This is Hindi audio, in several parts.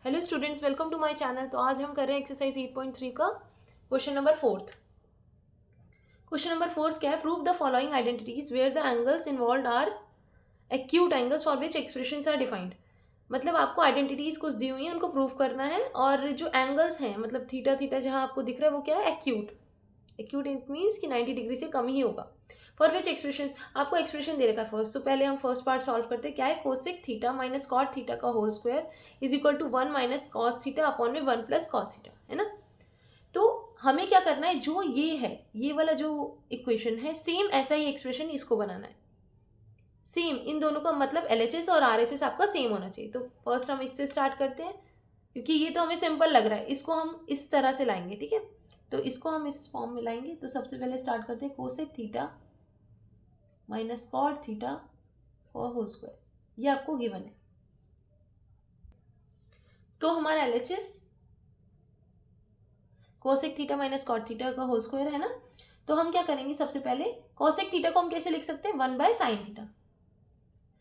Hello students, welcome to my channel. तो आज हम कर रहे हैं एक्सरसाइज 8.3 का क्वेश्चन नंबर 4। क्वेश्चन नंबर 4 क्या है? Prove the following identities where the angles involved are acute angles for which expressions are defined. मतलब आपको आइडेंटिटीज कुछ दी हुई है, उनको प्रूव करना है। और जो एंगल्स हैं, मतलब थीटा थीटा जहां आपको दिख रहा है वो क्या है? एक्यूट। एक्यूट इट मीन्स कि 90 डिग्री से कम ही होगा। फॉर विच एक्सप्रेशन, आपको एक्सप्रेशन दे रखा है फर्स्ट। तो पहले हम फर्स्ट पार्ट सॉल्व करते हैं। क्या है? Cosec theta minus cot theta का whole square is equal to 1 minus cos theta upon में 1 प्लस कॉस थीटा, है ना। तो हमें क्या करना है, जो ये है, ये वाला जो इक्वेशन है, सेम ऐसा ही एक्सप्रेशन इसको बनाना है। सेम इन दोनों का मतलब LHS और RHS आपका सेम होना चाहिए। तो फर्स्ट हम इससे स्टार्ट करते हैं, क्योंकि ये तो हमें सिंपल लग रहा है। इसको हम इस तरह से लाएंगे, ठीक है। तो इसको हम इस फॉर्म में लाएंगे। तो सबसे पहले स्टार्ट करते हैं cosec theta minus cot theta for whole square. ये आपको गिवन है। तो हमारा LHS cosec theta minus cot theta का होल स्क्वायर है ना। तो हम क्या करेंगे, सबसे पहले कोसेक थीटा को हम कैसे लिख सकते हैं? 1 बाय साइन थीटा।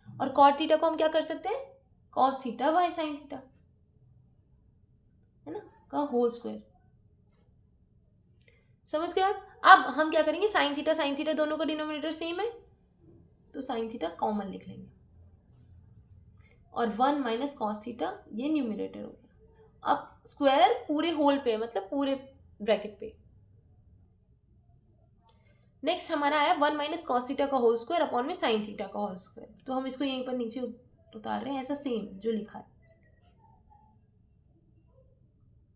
और कॉट थीटा को हम क्या कर सकते हैं? Cos theta by sine theta, है ना, का होल स्क्वायर। समझ गए आप? अब हम क्या करेंगे, साइन थीटा दोनों का डिनोमिनेटर सेम है, तो साइन थीटा कॉमन लिख लेंगे। और 1 माइनस कॉस थीटा ये न्यूमिनेटर हो गया। अब स्क्वायर पूरे होल पे, मतलब पूरे ब्रैकेट पे। नेक्स्ट हमारा आया 1 माइनस कॉस थीटा का होल स्क्वायर अपॉन में साइन थीटा का होल स्क्वायर। तो हम इसको यहीं पर नीचे उतार रहे हैं, ऐसा सेम जो लिखा है।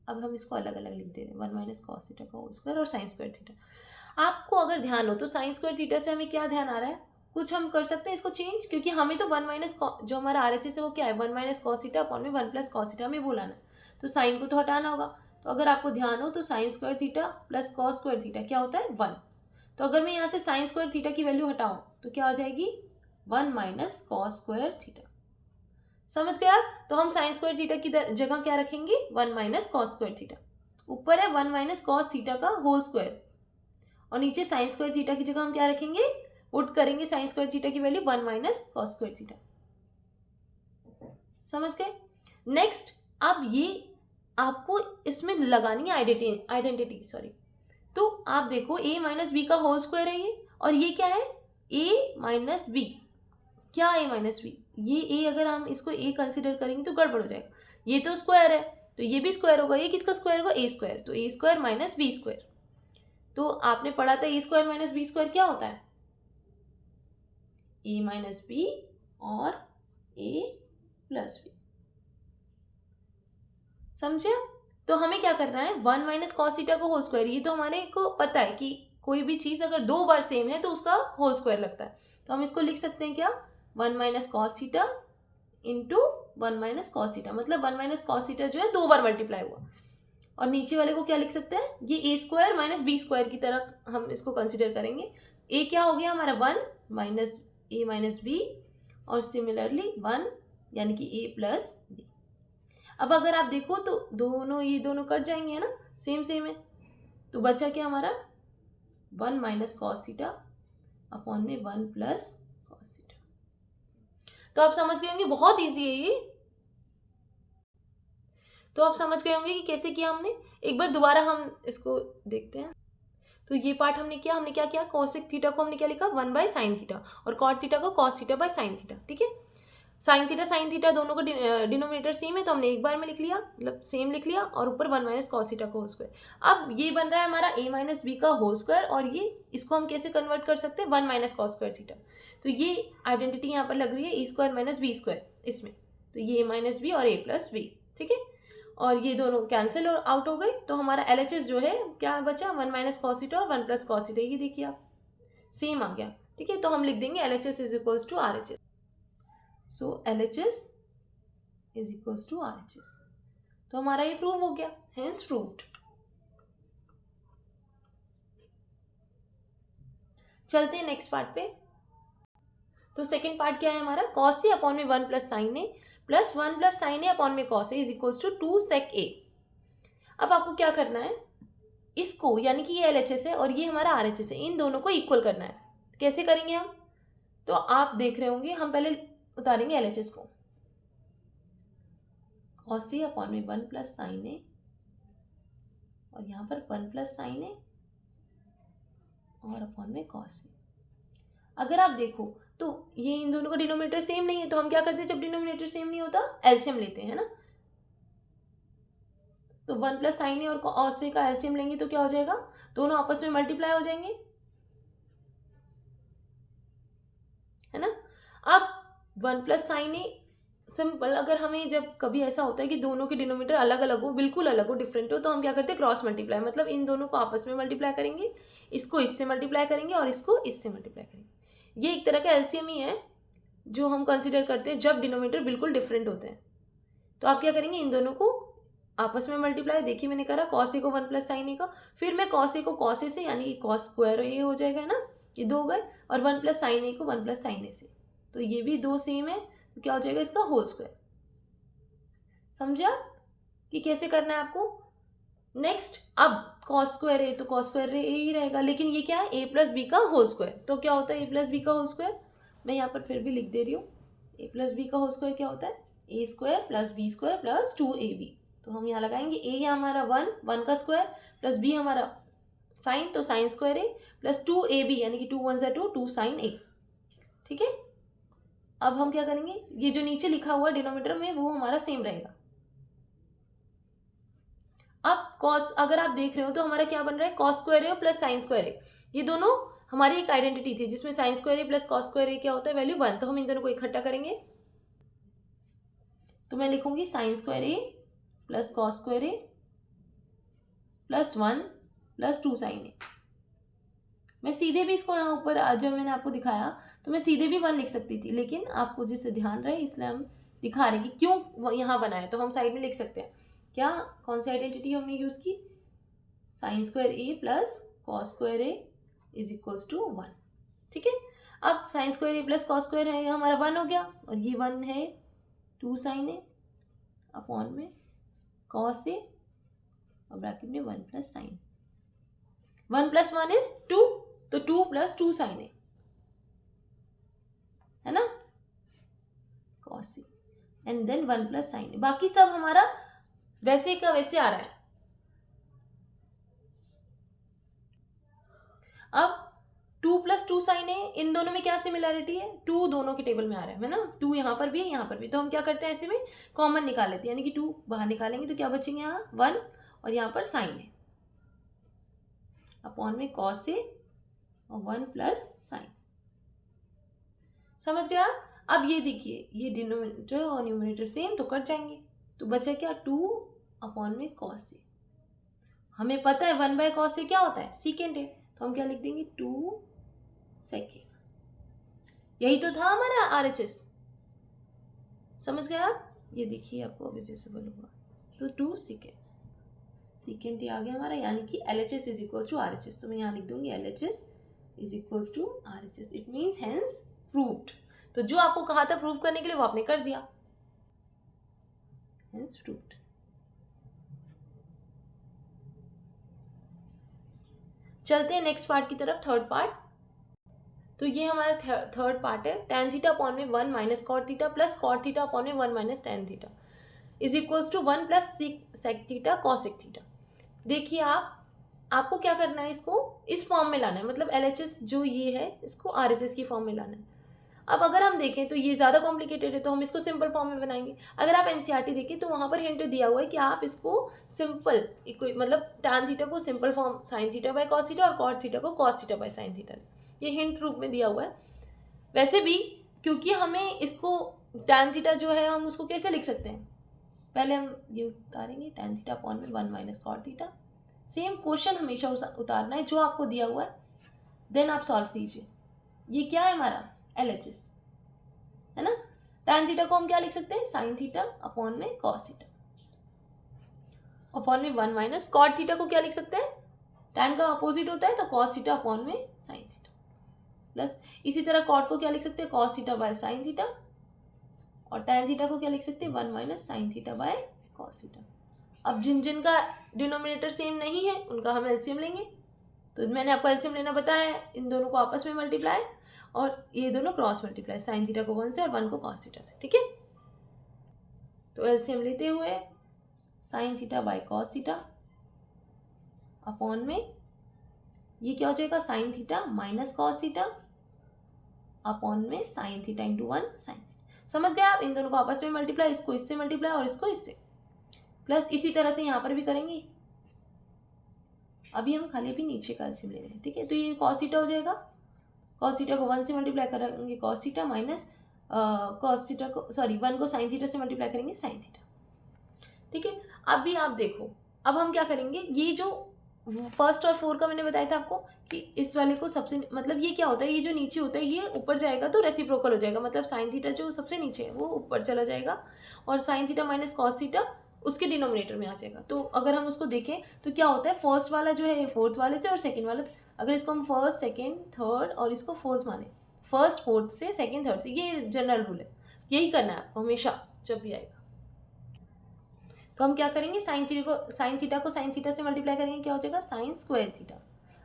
अब हम इसको अलग अलग लिख दे रहे हैं, 1 माइनस कॉस थीटा का होल स्क्वायर और साइन स्क्वायर थीटा। आपको अगर ध्यान हो तो साइन स्क्वायर थीटा से हमें क्या ध्यान आ रहा है? कुछ हम कर सकते हैं इसको चेंज, क्योंकि हमें तो 1 माइनस जो हमारा RHS है वो क्या है? 1 माइनस कॉस थीटा अपॉन में 1 प्लस कॉस थीटा हमें वो लाना है। तो साइन को तो हटाना होगा। तो अगर आपको ध्यान हो तो sign square theta plus cos square theta क्या होता है? 1। तो अगर मैं यहाँ से साइन स्क्वायर थीटा की वैल्यू हटाऊं तो क्या आ जाएगी? 1 माइनस कॉस स्क्वायर थीटा। समझ गए आप? तो हम साइन स्क्वायर थीटा की जगह क्या रखेंगे? 1 माइनस कॉस स्क्वायर थीटा। ऊपर है 1 माइनस कॉस थीटा का होल स्क्वायर, और नीचे साइन स्क्वायर थीटा की जगह हम क्या रखेंगे? पुट करेंगे साइन स्क्वायर थीटा की value 1 minus cos square theta. समझ गए? नेक्स्ट, अब ये आपको इसमें लगानी है आइडेंटिटी, सॉरी। तो आप देखो a माइनस बी का होल स्क्वायर है ये, और ये क्या है? a minus B. क्या a माइनस बी? ये a अगर हम इसको a कंसिडर करेंगे तो गड़बड़ हो जाएगा। ये तो स्क्वायर है, तो ये भी स्क्वायर होगा। ये किसका स्क्वायर होगा? a square. तो a square minus B square. तो आपने पढ़ा था a square minus B square क्या होता है? a माइनस बी और a प्लस बी। समझे? तो हमें क्या करना है? 1 माइनस कॉस थीटा को होल स्क्वायर। ये तो हमारे को पता है कि कोई भी चीज अगर 2 बार सेम है तो उसका होल स्क्वायर लगता है। तो हम इसको लिख सकते हैं क्या? 1 minus cos theta into 1 minus cos theta. मतलब 1 माइनस कॉस थीटा जो है 2 बार मल्टीप्लाई हुआ। और नीचे वाले को क्या लिख सकते हैं? ये a square minus B square की तरह हम इसको कंसिडर करेंगे। a क्या हो गया हमारा? 1 माइनस a माइनस बी, और सिमिलरली 1 यानी कि a प्लस बी। अब अगर आप देखो तो दोनों ये दोनों कट जाएंगे, है ना, सेम सेम है। तो बचा क्या हमारा? 1 माइनस कॉस थीटा अपॉन में 1 प्लस कॉस थीटा। तो आप समझ गए होंगे, बहुत इजी है ये। तो आप समझ गए होंगे कि कैसे किया हमने। एक बार दोबारा हम इसको देखते हैं। तो ये पार्ट हमने क्या किया? कोसेक थीटा को हमने क्या लिखा? 1 बाय साइन थीटा, और कॉट थीटा को cos theta by sine theta, ठीक है। साइन थीटा दोनों का डिनोमिनेटर सेम है, तो हमने एक बार में लिख लिया, मतलब सेम लिख लिया, और ऊपर 1 माइनस कॉस थीटा का होल स्क्वायर। अब ये बन रहा है हमारा a माइनस बी का होल स्क्वायर, और ये इसको हम कैसे कन्वर्ट कर सकते हैं? 1 माइनस कॉस स्क्वायर थीटा। तो ये आइडेंटिटी यहाँ पर लग रही है a square minus B square इसमें। तो ये a माइनस बी और a प्लस बी, ठीक है। और ये दोनों कैंसिल आउट हो गए। तो हमारा LHS जो है क्या बचा? 1 माइनस कॉस थीटा और 1 प्लस कॉस थीटा। ये देखिए आप, सेम आ गया, ठीक है। तो हम लिख देंगे LHS is equals to RHS। So LHS is equals to RHS। तो हमारा ये प्रूव हो गया, हेंस प्रूव्ड। चलते हैं नेक्स्ट पार्ट पे। तो सेकेंड पार्ट क्या है हमारा? कॉस ए अपॉन में 1 plus sine A plus 1 plus sine A upon में cos A is equals to 2 sec A. अब आपको क्या करना है? इसको, यानी कि ये LHS है और ये हमारा RHS है, इन दोनों को इक्वल करना है। कैसे करेंगे हम? तो आप देख रहे होंगे, हम पहले उतारेंगे LHS को। कॉस ए अपॉन में 1 प्लस साइन ए, और यहाँ पर 1 प्लस साइन ए और अपॉन में कॉस ए। अगर आप देखो तो ये इन दोनों का डिनोमिनेटर सेम नहीं है, तो हम क्या करते हैं जब डिनोमिनेटर सेम नहीं होता, एलसीएम लेते हैं ना। तो 1 प्लस साइन ए और कॉस ए का एलसीएम लेंगे तो क्या हो जाएगा, दोनों आपस में मल्टीप्लाई हो जाएंगे, है ना। अब 1 प्लस साइन ए सिंपल, अगर हमें जब कभी ऐसा होता है कि दोनों के डिनोमिनेटर अलग अलग हो, बिल्कुल अलग हो, डिफरेंट हो, तो हम क्या करते हैं क्रॉस मल्टीप्लाई, मतलब इन दोनों को आपस में मल्टीप्लाई करेंगे, इसको इससे मल्टीप्लाई करेंगे और इसको इससे मल्टीप्लाई करेंगे। ये एक तरह का एलसीएम ही है जो हम कंसिडर करते हैं जब डिनोमिनेटर बिल्कुल डिफरेंट होते हैं। तो आप क्या करेंगे, इन दोनों को आपस में मल्टीप्लाई, देखिए मैंने करा कॉस ए को 1 प्लस साइन ए का, फिर मैं कॉस ए को कॉस ए से, यानी कि कॉस स्क्वायर ए हो जाएगा, है ना, ये 2 हो गए, और 1 प्लस साइन ए को 1 प्लस साइन ए से, तो ये भी 2 सेम है, तो क्या हो जाएगा इसका होल स्क्वायर। समझा कि कैसे करना है आपको। नेक्स्ट, अब कॉस स्क्वायर ए तो कॉस स्क्वायर ए ही रहेगा, लेकिन ये क्या है, ए प्लस बी का होल स्क्वायर। तो क्या होता है ए प्लस बी का होल स्क्वायर, मैं यहाँ पर फिर भी लिख दे रही हूँ, ए प्लस बी का होल स्क्वायर क्या होता है, A square plus B square plus 2ab। तो हम यहाँ लगाएंगे ए है हमारा 1 का स्क्वायर, प्लस बी हमारा साइन, तो sign square A, plus 2ab यानी कि 2 1 जा 2, 2 साइन ए। ठीक है, अब हम क्या करेंगे, ये जो नीचे लिखा हुआ डिनोमिनेटर में वो हमारा सेम रहेगा। अब कॉस, अगर आप देख रहे हो तो हमारा क्या बन रहा है, cos square A plus sign square ए, ये दोनों हमारी एक आइडेंटिटी थी जिसमें sign square A plus cos square ए क्या होता है, वैल्यू 1। तो हम इन दोनों को इकट्ठा करेंगे, तो मैं लिखूंगी sign square A plus cos square A plus 1 plus 2 sign ए। मैं सीधे भी इसको यहाँ ऊपर जब मैंने आपको दिखाया तो मैं सीधे भी 1 लिख सकती थी, लेकिन आपको जिससे ध्यान रहे इसलिए हम दिखा रहे हैं कि क्यों यहाँ बनाए। तो हम साइड में लिख सकते हैं, क्या, कौन सी आइडेंटिटी हमने यूज़ की, sine square A plus cos square A is equals to 1। ठीक है, अब sine square A plus cos square है, ये हमारा 1 हो गया, और ये 1 है 2 साइन ए अपॉन में कॉस ए और ब्रैकेट में 1 प्लस साइन, 1 प्लस 1 इज 2, तो 2 प्लस 2 साइन ए, है ना, cos A, and then 1 plus sine A. बाकी सब हमारा वैसे का वैसे आ रहा है। अब 2 प्लस 2 साइन ए, इन दोनों में क्या सिमिलैरिटी है, 2 दोनों के टेबल में आ रहा है ना, 2 यहाँ पर भी है यहाँ पर भी, तो हम क्या करते हैं ऐसे में कॉमन निकाल लेते हैं, यानी कि 2 बाहर निकालेंगे तो क्या बचेंगे यहाँ 1, और यहाँ पर साइन है अपॉन में कॉस ए और 1 प्लस साइन। समझ गया। अब ये देखिए, ये डिनोमिनेटर और न्यूमरेटर सेम तो कट जाएंगे, तो बचा क्या 2 अपॉन में कॉस ए। हमें पता है 1 बाय कॉस ए क्या होता है, सीकेंड है, तो हम क्या लिख देंगे 2 सेकेंड। यही तो था हमारा RHS। समझ गए आप, ये देखिए आपको अभी विजिबल होगा, तो 2 सेकेंड, सेकेंड ही आ गया हमारा, यानी कि LHS is equals to RHS। तो मैं यहाँ लिख दूंगी LHS is equals to RHS, it means hence proved. तो जो आपको कहा था प्रूव करने के लिए वो आपने कर दिया, हेंस प्रूव्ड। चलते हैं नेक्स्ट पार्ट की तरफ, थर्ड पार्ट। तो ये हमारा थर्ड पार्ट है, tan थीटा अपॉन में 1 minus cot theta plus cot theta upon में 1 minus tan theta is equals to 1 plus sec theta cosec theta. देखिए आपको क्या करना है, इसको इस फॉर्म में लाना है, मतलब LHS जो ये है इसको RHS की फॉर्म में लाना है। अब अगर हम देखें तो ये ज़्यादा कॉम्प्लिकेटेड है, तो हम इसको सिंपल फॉर्म में बनाएंगे। अगर आप NCERT देखें तो वहाँ पर हिंट दिया हुआ है कि आप इसको सिंपल, मतलब tan थीटा को simple form sin theta by cos theta और cot थीटा को cos theta by sin theta, ये हिंट रूप में दिया हुआ है। वैसे भी क्योंकि हमें इसको tan थीटा जो है हम उसको कैसे लिख सकते हैं, पहले हम ये उतारेंगे tan थीटा अपॉन में 1 minus cot theta. Same question हमेशा उतारना है जो आपको दिया हुआ है, देन आप सॉल्व कीजिए। ये क्या है हमारा LHS, है ना। tan थीटा को हम क्या लिख सकते हैं, sin थीटा अपॉन में cos थीटा अपॉन में 1 माइनस cot थीटा को क्या लिख सकते हैं, tan का अपोजिट होता है तो cos थीटा अपॉन में sin थीटा, प्लस इसी तरह cot को क्या लिख सकते हैं, cos theta by sin theta, और tan थीटा को क्या लिख सकते हैं, 1 minus sin theta by cos theta. अब जिनका डिनोमिनेटर सेम नहीं है उनका हम एलसीएम लेंगे, तो मैंने आपको एलसीएम लेना बताया है, इन दोनों को आपस में मल्टीप्लाई और ये दोनों क्रॉस मल्टीप्लाई, साइन थीटा को 1 से और 1 को cos थीटा से। ठीक है, तो एलसीएम लेते हुए sine theta by cos theta upon में ये क्या हो जाएगा, sign theta minus cos theta upon में साइन थीटा इंटू 1 साइन। समझ गए आप? इन दोनों को आपस में मल्टीप्लाई, इसको इससे मल्टीप्लाई और इसको इससे, प्लस इसी तरह से यहाँ पर भी करेंगे। अभी हम खाली भी नीचे का एलसीएम ले रहे हैं, ठीक है। तो ये कॉस थीटा हो जाएगा, कॉस थीटा को 1 से मल्टीप्लाई करेंगे cos theta minus cos theta को 1 को साइन थीटा से मल्टीप्लाई करेंगे साइन थीटा, ठीक है। अभी आप देखो, अब हम क्या करेंगे, ये जो फर्स्ट और 4 का मैंने बताया था आपको कि इस वाले को सबसे, मतलब ये क्या होता है, ये जो नीचे होता है ये ऊपर जाएगा तो रेसिप्रोकल हो जाएगा, मतलब साइन थीटा जो सबसे नीचे है वो ऊपर चला जाएगा और sign theta minus cos theta उसके डिनोमिनेटर में आ जाएगा। तो अगर हम उसको देखें तो क्या होता है, फर्स्ट वाला जो है फोर्थ वाले से और सेकेंड वाला, अगर इसको हम फर्स्ट सेकेंड थर्ड और इसको फोर्थ माने, फर्स्ट फोर्थ से सेकेंड थर्ड से, ये जनरल रूल है, यही करना है आपको हमेशा जब भी आएगा। तो हम क्या करेंगे, साइन थीटा को साइन थीटा से मल्टीप्लाई करेंगे, क्या हो जाएगा साइन स्क्वायर थीटा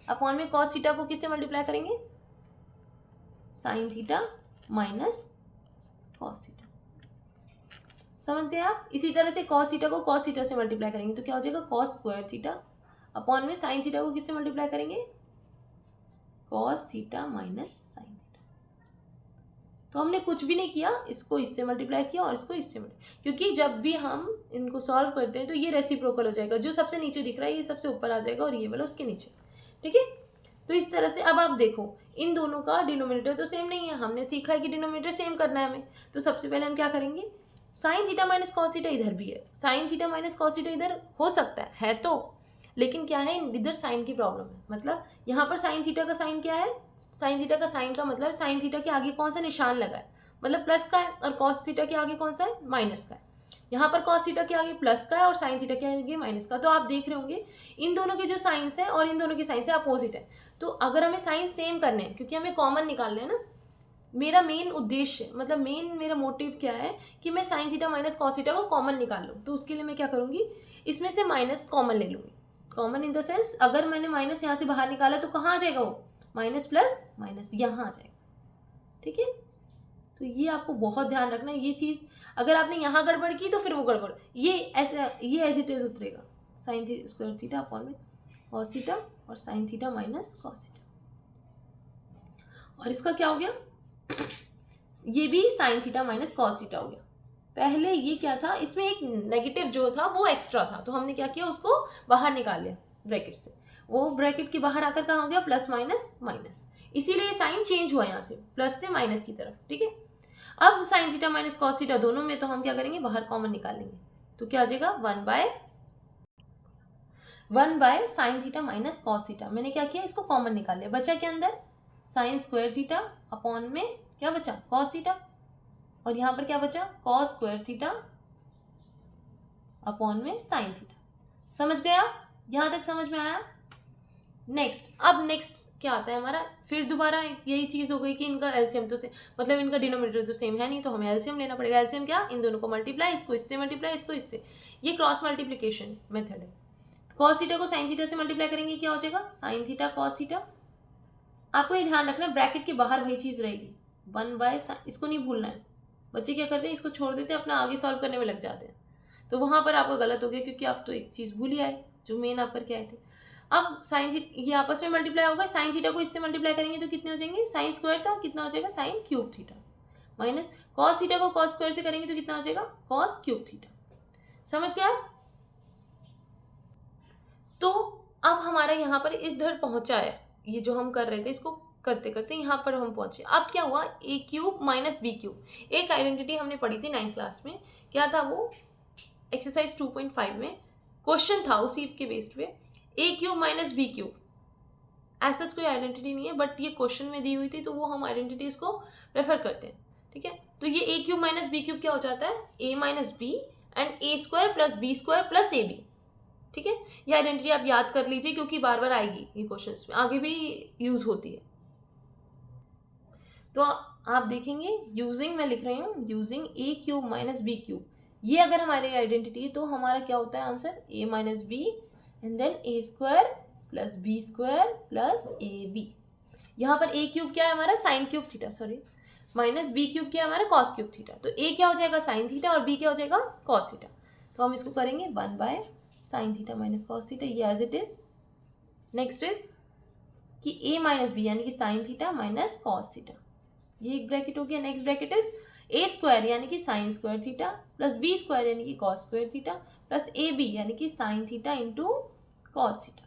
अपॉन में कॉस थीटा को किससे मल्टीप्लाई करेंगे, sign theta minus cos theta. समझ गए आप? इसी तरह से कॉस थीटा को कॉस थीटा से मल्टीप्लाई करेंगे तो क्या हो जाएगा कॉस स्क्वायर थीटा अपॉन में साइन थीटा को किससे मल्टीप्लाई करेंगे, कॉस थीटा माइनस साइन। तो हमने कुछ भी नहीं किया, इसको इससे मल्टीप्लाई किया और इसको इससे मल्टीप्लाई, क्योंकि जब भी हम इनको सॉल्व करते हैं तो ये रेसिप्रोकल हो जाएगा, जो सबसे नीचे दिख रहा है ये सबसे ऊपर आ जाएगा और ये वाला उसके नीचे, ठीक है। तो इस तरह से अब आप देखो इन दोनों का डिनोमिनेटर तो सेम नहीं है, हमने सीखा है कि डिनोमिनेटर सेम करना है हमें। तो सबसे पहले हम क्या करेंगे, sign theta minus cos theta इधर भी है, sign theta minus cos theta इधर हो सकता है तो, लेकिन क्या है इधर साइन की प्रॉब्लम है, मतलब यहाँ पर साइन थीटा का साइन क्या है, साइन थीटा का साइन का मतलब साइन थीटा के आगे कौन सा निशान लगा है, मतलब प्लस का है, और कॉस थीटा के आगे कौन सा है, माइनस का है। यहाँ पर कॉस थीटा के आगे प्लस का है और साइन थीटा के आगे माइनस का। तो आप देख रहे होंगे इन दोनों के जो साइंस है और इन दोनों के साइंस है अपोजिट है। तो अगर हमें साइंस सेम करने हैं, क्योंकि हमें कॉमन निकालना है ना, मेरा मेन उद्देश्य, मतलब मेन मेरा मोटिव क्या है कि मैं sign theta minus cos theta को कॉमन निकाल लूँ। तो उसके लिए मैं क्या करूँगी, इसमें से माइनस कॉमन ले लूँगी। कॉमन इन द सेंस, अगर मैंने माइनस यहाँ से बाहर निकाला तो कहाँ आ जाएगा वो, माइनस प्लस माइनस यहाँ आ जाएगा, ठीक है। तो ये आपको बहुत ध्यान रखना है, ये चीज़ अगर आपने यहाँ गड़बड़ की तो फिर वो गड़बड़, ये ऐसे ये एज इट इज उतरेगा, साइन स्क्वायर थीटा अपॉन में कॉस थीटा और sign theta minus cos theta. और इसका क्या हो गया, ये भी sign theta minus cos theta हो गया। पहले ये क्या था, इसमें एक नेगेटिव जो था वो एक्स्ट्रा था, तो हमने क्या किया उसको बाहर निकाल लिया ब्रैकेट से, वो ब्रैकेट के बाहर आकर कहाँ हो गया, प्लस माइनस माइनस, इसीलिए साइन चेंज हुआ यहाँ से प्लस से माइनस की तरफ, ठीक है। अब sign theta minus cos theta दोनों में तो हम क्या करेंगे, बाहर कॉमन निकाल लेंगे, तो क्या आ जाएगा 1 by sine theta minus cos theta. मैंने क्या किया, इसको कॉमन निकाल लिया, बचा के अंदर साइन स्क्वायर थीटा अपॉन में क्या बचा, कॉस थीटा, और यहाँ पर क्या बचा, कॉस स्क्वायर थीटा अपॉन में साइन थीटा। समझ गया, यहाँ तक समझ में आया। नेक्स्ट, अब नेक्स्ट क्या आता है हमारा, फिर दोबारा यही चीज़ हो गई कि इनका एलसीएम तो से, मतलब इनका डिनोमिनेटर तो सेम है नहीं, तो हमें एलसीएम लेना पड़ेगा। एलसीएम क्या, इन दोनों को मल्टीप्लाई, इसको इससे मल्टीप्लाई, इसको इससे, ये क्रॉस मल्टीप्लिकेशन मेथड है। कॉस थीटा को साइन थीटा से मल्टीप्लाई करेंगे, क्या हो जाएगा साइन थीटा कॉस थीटा। आपको ये ध्यान रखना है ब्रैकेट के बाहर वही चीज़ रहेगी, 1 बाय, इसको नहीं भूलना है। बच्चे क्या करते हैं, इसको छोड़ देते हैं, अपना आगे सॉल्व करने में लग जाते हैं, तो वहाँ पर आपका गलत हो गया, क्योंकि आप तो एक चीज़ भूल ही आए जो मेन आप करके आए थे। अब साइन थीटा ये आपस में मल्टीप्लाई होगा, साइन थीटा को इससे मल्टीप्लाई करेंगे तो कितने हो जाएंगे, साइन स्क्वायर था कितना हो जाएगा, sign cube theta, minus cos theta को कॉस स्क्वायर से करेंगे तो कितना हो जाएगा, कॉस क्यूब थीटा। समझ गया। तो अब हमारा यहाँ पर इधर पहुंचा है, ये जो हम कर रहे थे इसको करते करते यहाँ पर हम पहुंचे। अब क्या हुआ, ए क्यूब माइनस बी क्यूब, एक आइडेंटिटी हमने पढ़ी थी 9th क्लास में, क्या था वो, एक्सरसाइज 2.5 में क्वेश्चन था उसी के बेस्ड पे, ए क्यूब माइनस बी क्यूब। ऐसा कोई आइडेंटिटी नहीं है, बट ये क्वेश्चन में दी हुई थी तो वो हम आइडेंटिटी इसको रेफर करते हैं, ठीक है। तो ये A cube minus B cube क्या हो जाता है, A minus B and A square plus B square plus A B, ठीक है। ये आइडेंटिटी आप याद कर लीजिए, क्योंकि बार बार आएगी ये क्वेश्चंस में, आगे भी यूज होती है। तो आप देखेंगे यूजिंग, मैं लिख रही हूँ using A cube minus B cube, ये अगर हमारी आइडेंटिटी है तो हमारा क्या होता है answer, A minus B and then A square plus B square plus A B. यहाँ पर ए क्यूब क्या है हमारा, sine cube theta, sorry minus B cube क्या है हमारा कॉस क्यूब थीटा, तो ए क्या हो जाएगा साइन थीटा और बी क्या हो जाएगा कॉस थीटा। तो हम इसको करेंगे 1/sin theta minus cos theta, ये as it is. Next is कि ए माइनस बी यानी कि sine theta minus cos theta, ये एक ब्रैकेट हो गया। Next bracket is A square यानी कि sine square theta plus B square यानी कि cos square theta plus A B यानी कि sine theta into cos theta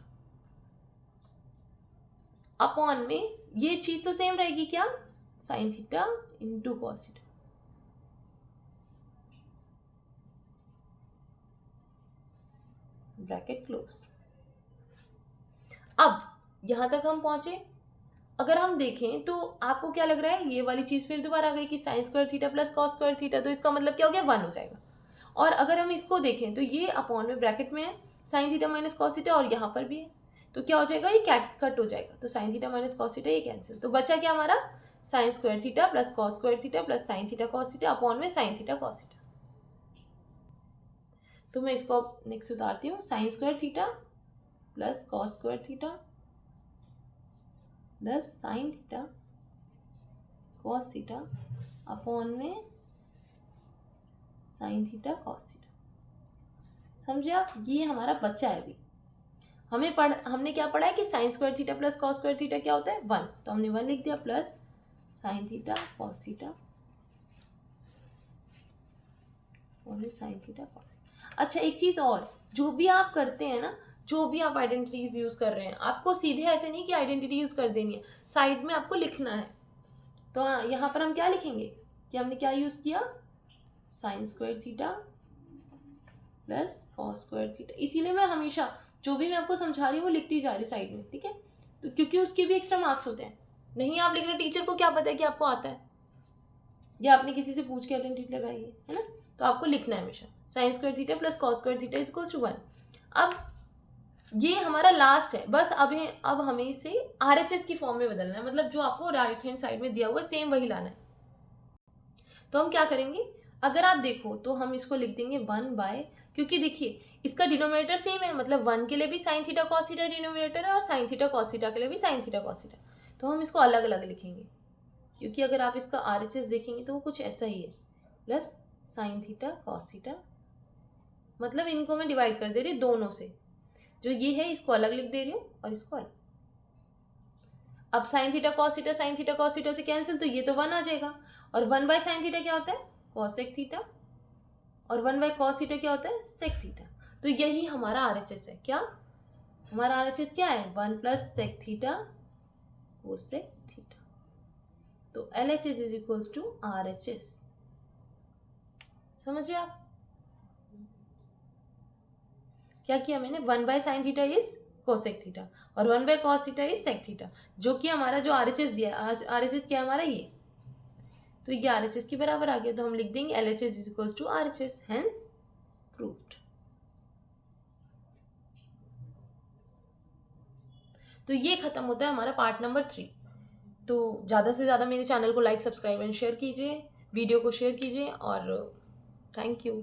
upon में ये चीज तो सेम रहेगी क्या, sine theta into cos theta. Bracket close. अब यहां तक हम पहुंचे। अगर हम देखें तो आपको क्या लग रहा है, ये वाली चीज फिर दोबारा आ गई कि sine square theta plus cos square theta, तो इसका मतलब क्या हो गया 1 हो जाएगा। और अगर हम इसको देखें तो ये अपॉन में ब्रैकेट में है sign theta minus cos theta और यहाँ पर भी है, तो क्या हो जाएगा ये कट हो जाएगा, तो sign theta minus cos theta ये कैंसिल, तो बचा क्या हमारा sign square theta plus cos square theta plus sine theta cos theta upon में साइन थीटा कॉस थीटा। तो मैं इसको नेक्स्ट उतारती हूँ, sign square theta plus cos square theta plus sine theta cos theta upon में साइन थीटा कॉस थीटा। समझे आप, ये हमारा बच्चा है। अभी हमने क्या पढ़ा है कि sine square theta plus cos square theta क्या होता है 1, तो हमने 1 लिख दिया plus sine theta cos theta और साइन थीटा कॉस। अच्छा एक चीज और, जो भी आप करते हैं ना, जो भी आप आइडेंटिटीज यूज कर रहे हैं, आपको सीधे ऐसे नहीं कि आइडेंटिटी यूज कर देनी है, साइड में आपको लिखना है। तो यहाँ पर हम क्या लिखेंगे कि हमने क्या यूज किया, sign square theta plus cos square theta. इसीलिए मैं हमेशा जो भी मैं आपको समझा रही हूँ वो लिखती जा रही हूँ साइड में, ठीक है। तो क्योंकि उसके भी एक्स्ट्रा मार्क्स होते हैं, नहीं आप लिख रहे, टीचर को क्या पता है कि आपको आता है, या आपने किसी से पूछ के आइडेंटिटी लगाई है ना, तो आपको लिखना है हमेशा sine square theta plus cos square theta is equals to 1। अब ये हमारा लास्ट है, बस अब हमें इसे RHS की फॉर्म में बदलना है, मतलब जो आपको राइट हैंड साइड में दिया हुआ सेम वही लाना है। तो हम क्या करेंगे, अगर आप देखो तो हम इसको लिख देंगे 1/, क्योंकि देखिए इसका डिनोमिनेटर सेम है, मतलब 1 के लिए भी sine theta cos theta denominator है और साइन थीटा कॉस थीटा के लिए भी साइन थीटा कॉस थीटा, तो हम इसको अलग अलग लिखेंगे। क्योंकि अगर आप इसका RHS देखेंगे तो वो कुछ ऐसा ही है, plus sine theta cos theta, मतलब इनको मैं डिवाइड कर दे रही हूँ दोनों से, जो ये है इसको अलग लिख दे रही हूँ और इसको अलग। अब साइन थीटा कॉस थीटा से कैंसिल, तो ये तो 1 आ जाएगा, और 1/sin थीटा क्या होता है कॉसेक थीटा, और 1/cos थीटा क्या होता है सेक थीटा। तो यही हमारा RHS है। क्या हमारा RHS क्या है 1 + sec थीटा कोसेक थीटा। तो LHS is equals to RHS। समझिए आप क्या किया मैंने, 1/sin theta is cosec theta और 1/cos theta is sec theta, जो कि हमारा जो RHS दिया, RHS क्या है हमारा ये, तो ये RHS के बराबर आ गया, तो हम लिख देंगे LHS is equals to RHS, hence proved. तो ये खत्म होता है हमारा पार्ट नंबर 3। तो ज़्यादा से ज़्यादा मेरे चैनल को लाइक सब्सक्राइब एंड शेयर कीजिए, वीडियो को शेयर कीजिए, और थैंक यू।